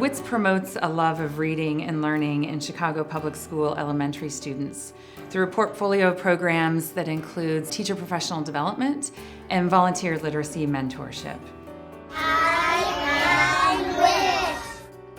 WITS promotes a love of reading and learning in Chicago Public School elementary students through a portfolio of programs that includes teacher professional development and volunteer literacy mentorship.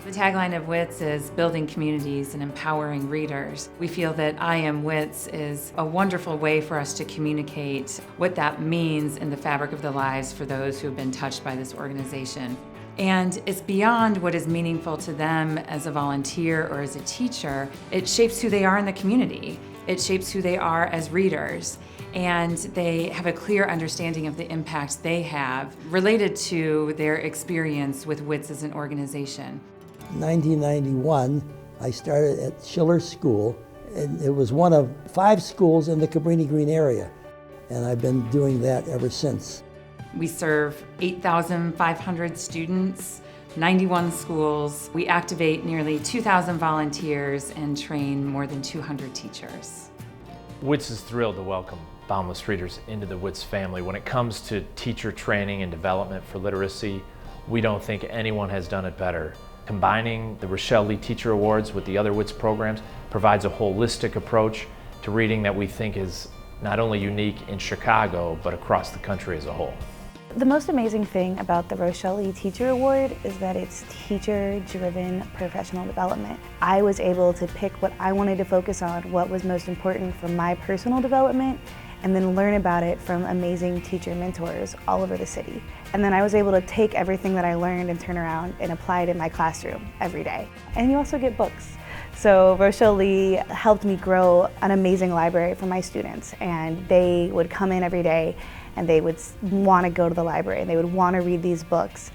The tagline of WITS is building communities and empowering readers. We feel that I Am WITS is a wonderful way for us to communicate what that means in the fabric of the lives for those who have been touched by this organization. And it's beyond what is meaningful to them as a volunteer or as a teacher. It shapes who they are in the community. It shapes who they are as readers. And they have a clear understanding of the impact they have related to their experience with WITS as an organization. In 1991, I started at Schiller School, and it was one of 5 schools in the Cabrini Green area. And I've been doing that ever since. We serve 8,500 students, 91 schools. We activate nearly 2,000 volunteers and train more than 200 teachers. WITS is thrilled to welcome Boundless Readers into the WITS family. When it comes to teacher training and development for literacy, we don't think anyone has done it better. Combining the Rochelle Lee Teacher Awards with the other WITS programs provides a holistic approach to reading that we think is not only unique in Chicago, but across the country as a whole. The most amazing thing about the Rochelle Lee Teacher Award is that it's teacher-driven professional development. I was able to pick what I wanted to focus on, what was most important for my personal development, and then learn about it from amazing teacher mentors all over the city. And then I was able to take everything that I learned and turn around and apply it in my classroom every day. And you also get books. So Rochelle Lee helped me grow an amazing library for my students, and they would come in every day and they would want to go to the library and they would want to read these books,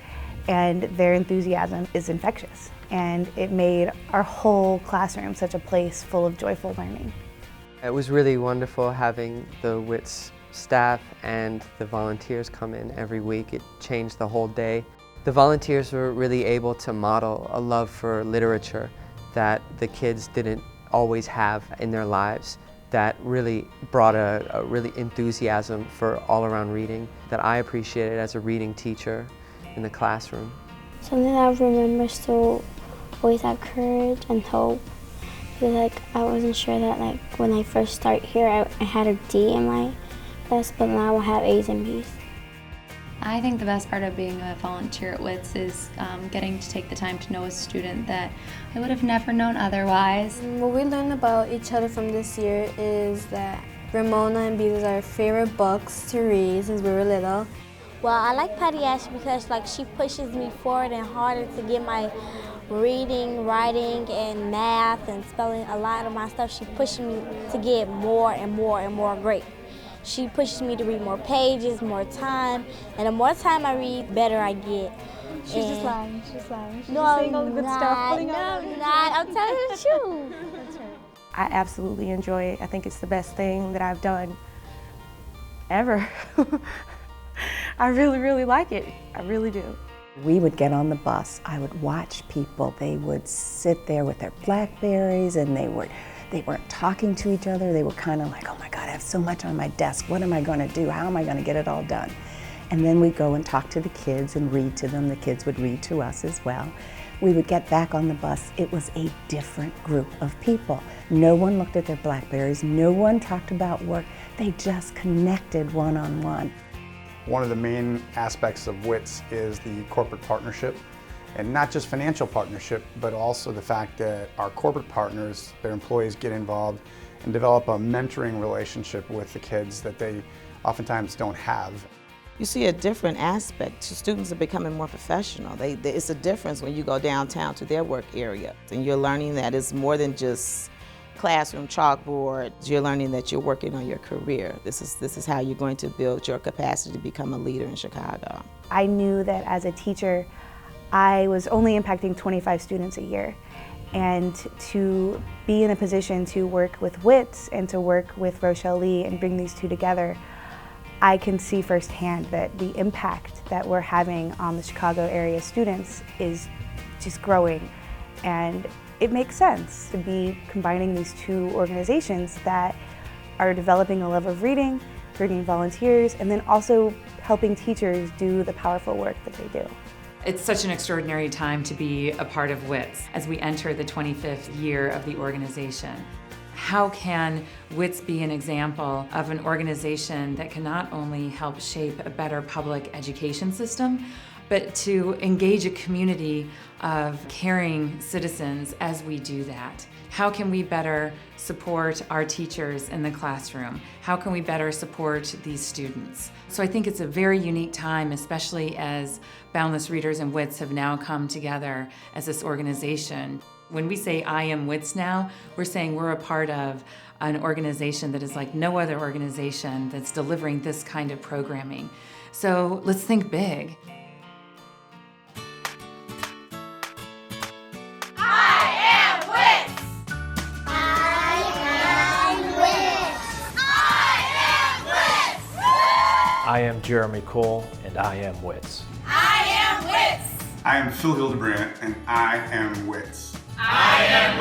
and their enthusiasm is infectious. And it made our whole classroom such a place full of joyful learning. It was really wonderful having the WITS staff and the volunteers come in every week. It changed the whole day. The volunteers were really able to model a love for literature that the kids didn't always have in their lives, that really brought a really enthusiasm for all-around reading that I appreciated as a reading teacher in the classroom. Something I remember still always have courage and hope. Because I wasn't sure that when I first started here I had a D in my test, but now I have A's and B's. I think the best part of being a volunteer at WITS is getting to take the time to know a student that I would have never known otherwise. What we learned about each other from this year is that Ramona and Beatrice are our favorite books to read since we were little. Well, I like Patty Ash because she pushes me forward and harder to get my reading, writing, and math and spelling. A lot of my stuff, she pushes me to get more and more and more great. She pushes me to read more pages, more time, and the more time I read, better I get. She's just lying, she's just lying. She's no, just saying all the good stuff. No, I'm not. I'm telling you the truth. That's right. I absolutely enjoy it. I think it's the best thing that I've done ever. I really, really like it. I really do. We would get on the bus. I would watch people. They would sit there with their Blackberries and they weren't talking to each other. They were kind of like, oh my God, I have so much on my desk. What am I going to do? How am I going to get it all done? And then we'd go and talk to the kids and read to them. The kids would read to us as well. We would get back on the bus. It was a different group of people. No one looked at their Blackberries. No one talked about work. They just connected one-on-one. One of the main aspects of WITS is the corporate partnership, and not just financial partnership, but also the fact that our corporate partners, their employees, get involved and develop a mentoring relationship with the kids that they oftentimes don't have. You see a different aspect. Students are becoming more professional. It's a difference when you go downtown to their work area, and you're learning that it's more than just classroom chalkboard. You're learning that you're working on your career. This is how you're going to build your capacity to become a leader in Chicago. I knew that as a teacher, I was only impacting 25 students a year. And to be in a position to work with WITS and to work with Rochelle Lee and bring these two together, I can see firsthand that the impact that we're having on the Chicago area students is just growing. And it makes sense to be combining these two organizations that are developing a love of reading, creating volunteers, and then also helping teachers do the powerful work that they do. It's such an extraordinary time to be a part of WITS as we enter the 25th year of the organization. How can WITS be an example of an organization that can not only help shape a better public education system, but to engage a community of caring citizens as we do that? How can we better support our teachers in the classroom? How can we better support these students? So I think it's a very unique time, especially as Boundless Readers and WITS have now come together as this organization. When we say I am WITS now, we're saying we're a part of an organization that is like no other organization that's delivering this kind of programming. So let's think big. I am Jeremy Cole, and I am WITS. I am Phil Hildebrandt, and I am WITS. I am